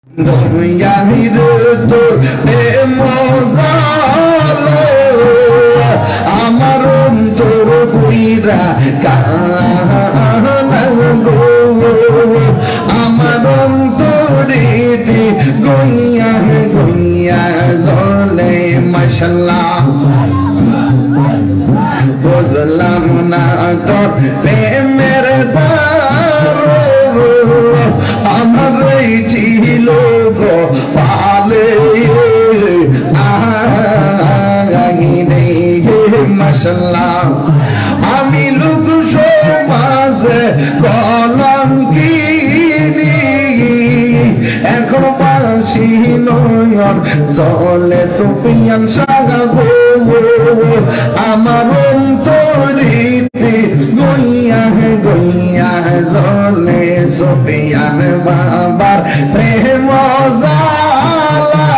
দুনিয়ার তো মজালো আমার অন্তর বইরা কানাগো আমার অন্তরেতে গইয়া গইয়া জলে মাশাআল্লাহ বুঝলাম না তোর প্রেমের আমার ছিল গো পালে আগে মাশাআল্লাহ আমি লোক সমাজে কলঙ্কিনী এখন বাসি নয়ন জলে সুফিয়ান সাগা গো আমার অন্তরিতে গইয়া গইয়া জলে সুফিয়ান বাবার প্রেম জালা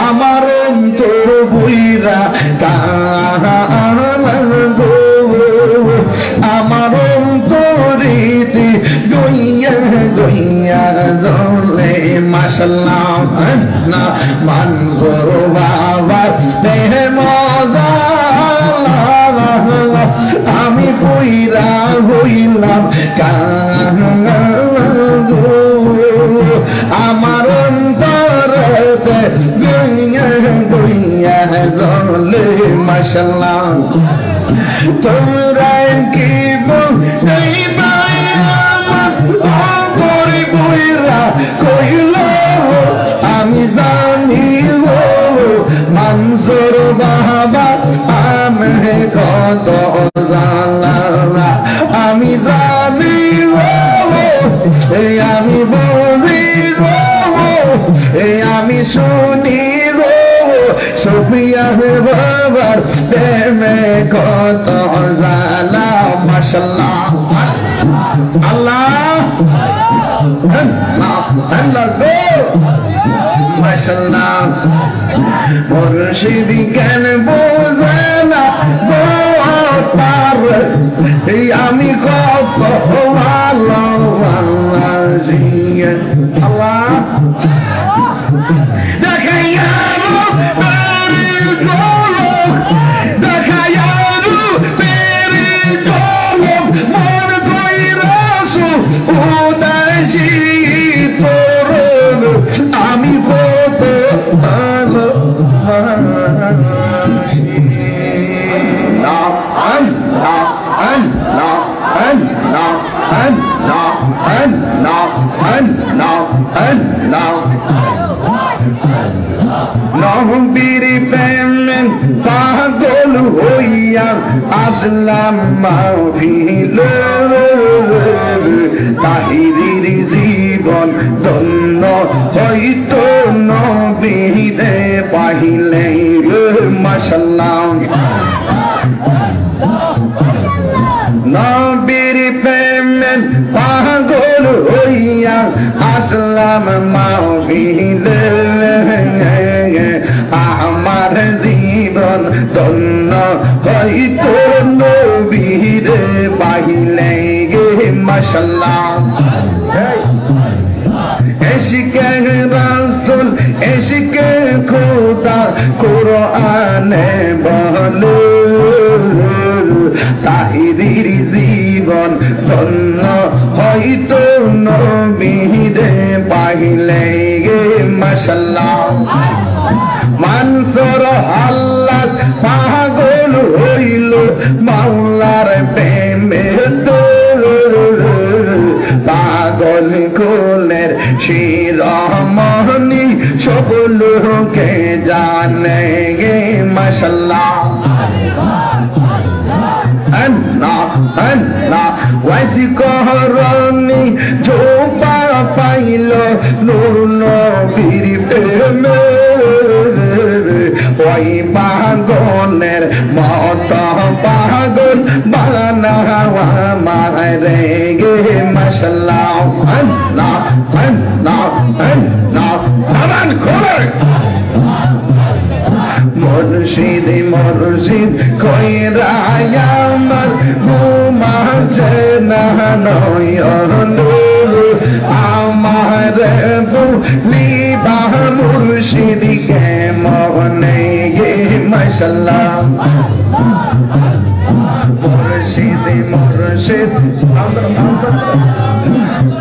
আমার অন্তর বইরা কানাগো আমার অন্তরিতে গইয়া গইয়া জলে মাশাআল্লাহ না মনজুর বাবা প্রেম জালা আমি বইরা হইলাম কানাগো আমার অন্তরতে গইয়া গইয়া জলে মাশাআল্লাহ তোমরা কি বইবা আমার বইরা কইল আমি জানি মনজুর বাবা আমি কত জানা আমি জানি আমি বুঝি আমি শুনি সুফিয়ান বাবার প্রেমে কত জালা মাশাআল্লাহ আল্লাহ আল্লাহ গো মাশাআল্লাহ মুর্শিদ কেন বোঝে না গো পার আমি কত ভালোবাসি আল্লাহ দেখাইয়া আমি কত ভালো নবীর প্রেমে পাগল হইয়া আসলাম মাহফিল তাহিরির জীবন ধন্য হইতো নবীরে পাইলে মাশাআল্লাহ নবীর প্রেমে পাগল হইয়া আসলাম মাহফিল আমার জীবন ধন্য হইতো নবীরে পাইলে মাশাআল্লাহ এশকে রাসূল এশকে খোদা কোরআনে বলে তাহিরির জীবন ধন্য হইতো নবীরে পাইলে মাশাআল্লাহ মানসুর আল্লাহ পাগল হইল মাওলার প্রেমে তো পাগল কুলের শিরোমণি সব লোকে জানে গে মাশাআল্লাহ আল্লাহ আল্লাহ ওয়াসি করনি জোপা পাইল নূর নবীর প্রেমে ওই পাগলের মত পাগল বানাওয়া মারে গে মাশাআল্লাহ আল্লাহ আল্লাহ আল্লাহ সামান খোলে মুর্শিদ মুর্শিদ কইরা আমার ঘুমাছে না নয়ন আমার আমারে ভুলিবা মুর্শিদকে মনে গে মাশাআল্লাহ মুর্শিদ মুর্শিদ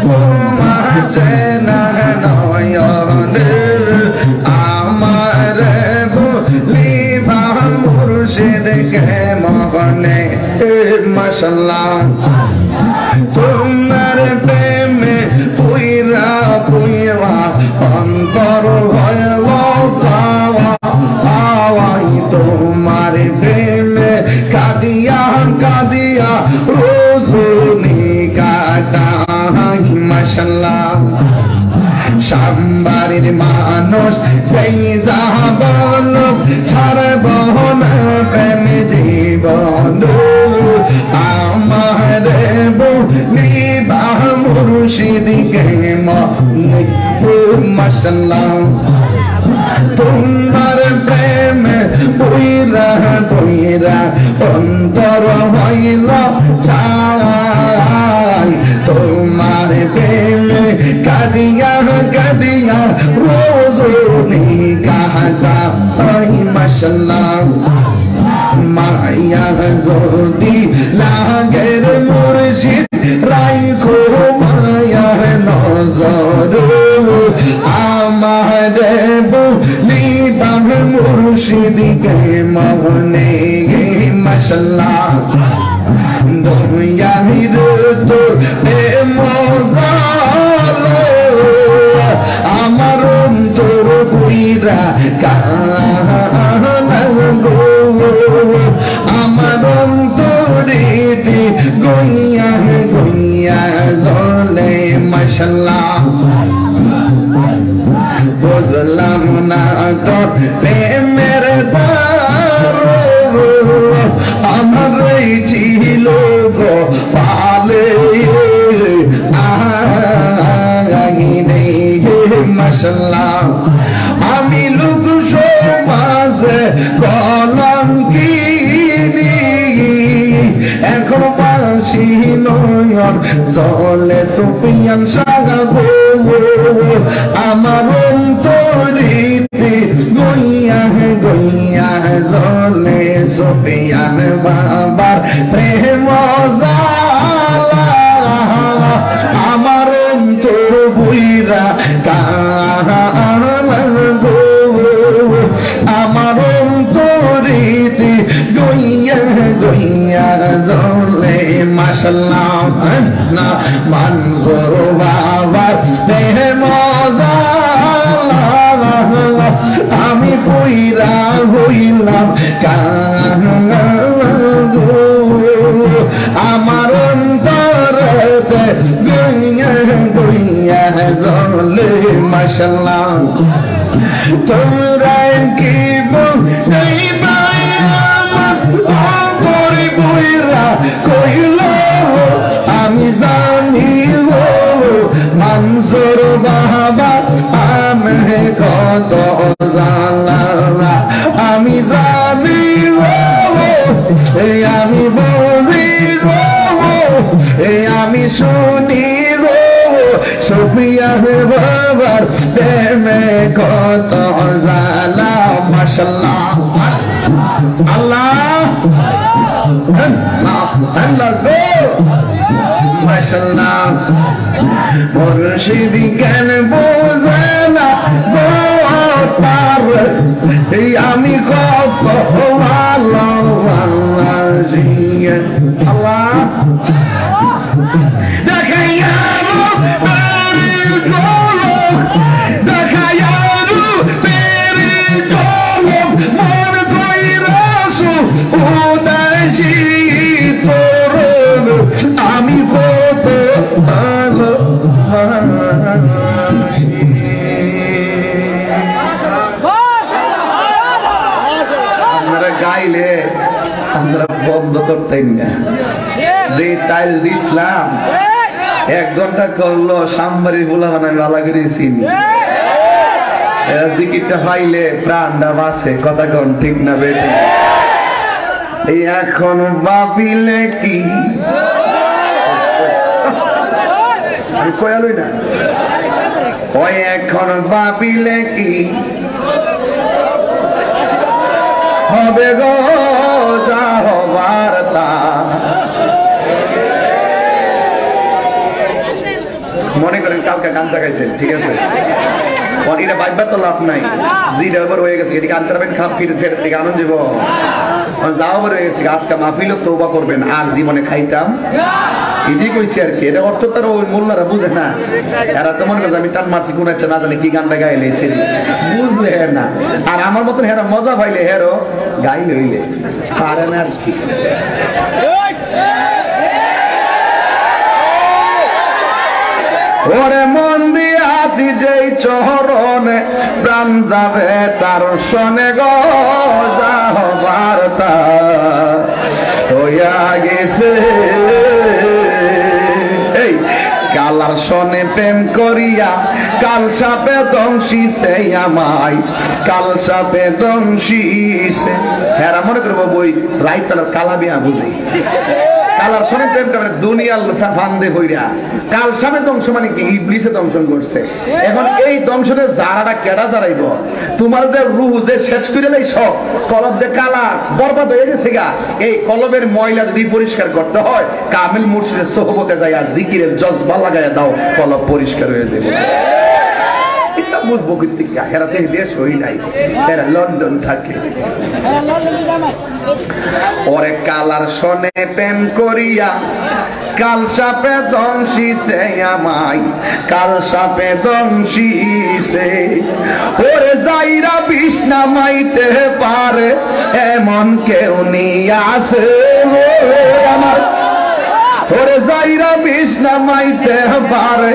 তোমাছে না নয়নে আমারে ভুলিবা মুর্শিদকে মনে মাশাআল্লাহ তোমার প্রেমে পুইরা পুইরা অন্তর হইল চাওয়াই তোমার প্রেমে কাঁদিয়া কাঁদিয়া রজনী কাটাই মাশাআল্লাহ সাম্বারের মানুষ সেই যাবল ছাড়ব না প্রেম জীবন আমারে বলিবা মুর্শিদকে মনে মাশাআল্লাহ তোমার প্রেম বইরা বইরা অন্তর হইল চাই তোমার প্রেম কাঁদিয়া কাঁদিয়া রজনী কাটাই মাশাআল্লাহ মায়া যদি লাগের মুর্শিদ রাইখো মায়া নজর আমারে বলিবা মুর্শিদকে মনে মাশাআল্লাহ দুনিয়ার তোর মজালো আমার অন্তর পুইরা কানাগো আমার অন্তরেতে গইয়া গইয়া জ্বলে মাশাআল্লাহ বুঝলাম না তোর প্রেমের আমার ছিল গো পালে মাশাআল্লাহ আমি লোক সমাজে কলঙ্কিনী এখন বাসি নয়ন চলে সুফিয়ান সাগাবো আমার অন্তরিতে গইয়া গইয়া জ্বলে সুফিয়ান বাবার প্রেম জালা আমার অন্তর বুইরা কানাগো আমার অন্তরিতে গইয়া গইয়া জ্বলে মাশাআল্লাহ না মনজুর বাবার প্রেম জালা আমি পুইরা হইলাম কানাগো আমার অন্তরতে গইয়া গইয়া জ্বলে মাশাআল্লাহ তোমরা কি বলবা আমার অন্তরে বইরা কইল আমি জানি মনজুর বাবা আমি কত জানলা আমি জানি আমি বুঝি আমি শুনি সুফিয়ান বাবার প্রেমে কত জালা মাশাআল্লাহ আল্লাহ আল্লাহ গো মাশাআল্লাহ মুর্শিদ জ্ঞান বোঝে না গো তার আমি কত ভালোবাসি আল্লাহ দেখাইয়া আমি কত ভালো আপনারা গাইলে আমরা বন্ধ করতেন না যে টাইল দিছিলাম 1 ঘন্টা করলো সামবাড়ির বলা আমি ভালো করে চিনি জিকিরটা পাইলে প্রাণটা বাঁচে কথা কোন ঠিক না বেটি এখন ভাবিলে কি আমি কয়ালই না ওই এখন ভাবিলে কি হবে গো, যা হবার তা। মনে করেন কালকে গান চাগাইছেন, ঠিক আছে, এটা বাইবার তো লাভ নাই, যেটা এবার হয়ে গেছে এদিকে আনতে পারবেন, খাপ ফিরে ছেড়ে দিকে আনন্দ যাব যাও এবার হয়ে গেছে। আজকে মাহফিল তওবা করবেন, আর জীবনে খাইতাম এটাই কইছি আর কি। এটা অর্থ তার ওই মোল্লারা বুঝে না, এরা তো মনে করছে আমি টান মারছি কোন না জানে কি গানটা গাইলে বুঝলে না। আর আমার মতন হেরা মজা পাইলে হেরো গাইলে হইলে পারে না আর কি। ওরে মন দিয়াছি যেই চরণে, প্রাণ যাবে তার শোনে গো, যা হবার তা হইয়া গেছে। এই কালার শোনে প্রেম করিয়া কাল সাপে দংশিছে আমায়, কাল সাপে দংশিছে। হ্যাঁ মনে করবো বই রাইতালার কালা বিয়া বুঝি, কালার শোনে প্রেম করে দুনিয়ার ফান্দে হইরা কাল সামনে ধ্বংস মানে কি ইবলিসে দংশন করছে। এখন এই দংশনের জারাটা কেডা জারাইব? তোমার যে রূহ যে শেষ করে লাইছ, কলব যে কালা বরবাদ হয়ে গেছে গা, এই কলবের ময়লা যদি পরিষ্কার করতে হয় কামিল মুর্শিদের সোহবতে যাইয়া জিকিরের জজবা লাগাইয়া দাও, কলব পরিষ্কার হয়ে যাবে। বুঝবো কৃতিকা এরা থেকে দেশ হই নাই, এরা লন্ডন থাকে। ওরে কালার শোনে প্রেম করিয়া কাল সাপে দংশিছে আমায়, কাল সাপে দংশিছে। ওরে যাইরা বিষ নামাইতে পারে এমন কেউ নিয়ে আসে আমার, ওরে যাইরা বিষ নামাইতে পারে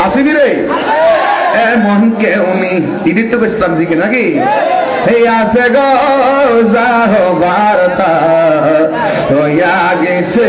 আসিবি রে এমন কেউ নেই। ইডিট তো বেশতাম জিকে নাকি এই আছে গো, যা হবার তা হইয়া গেছে।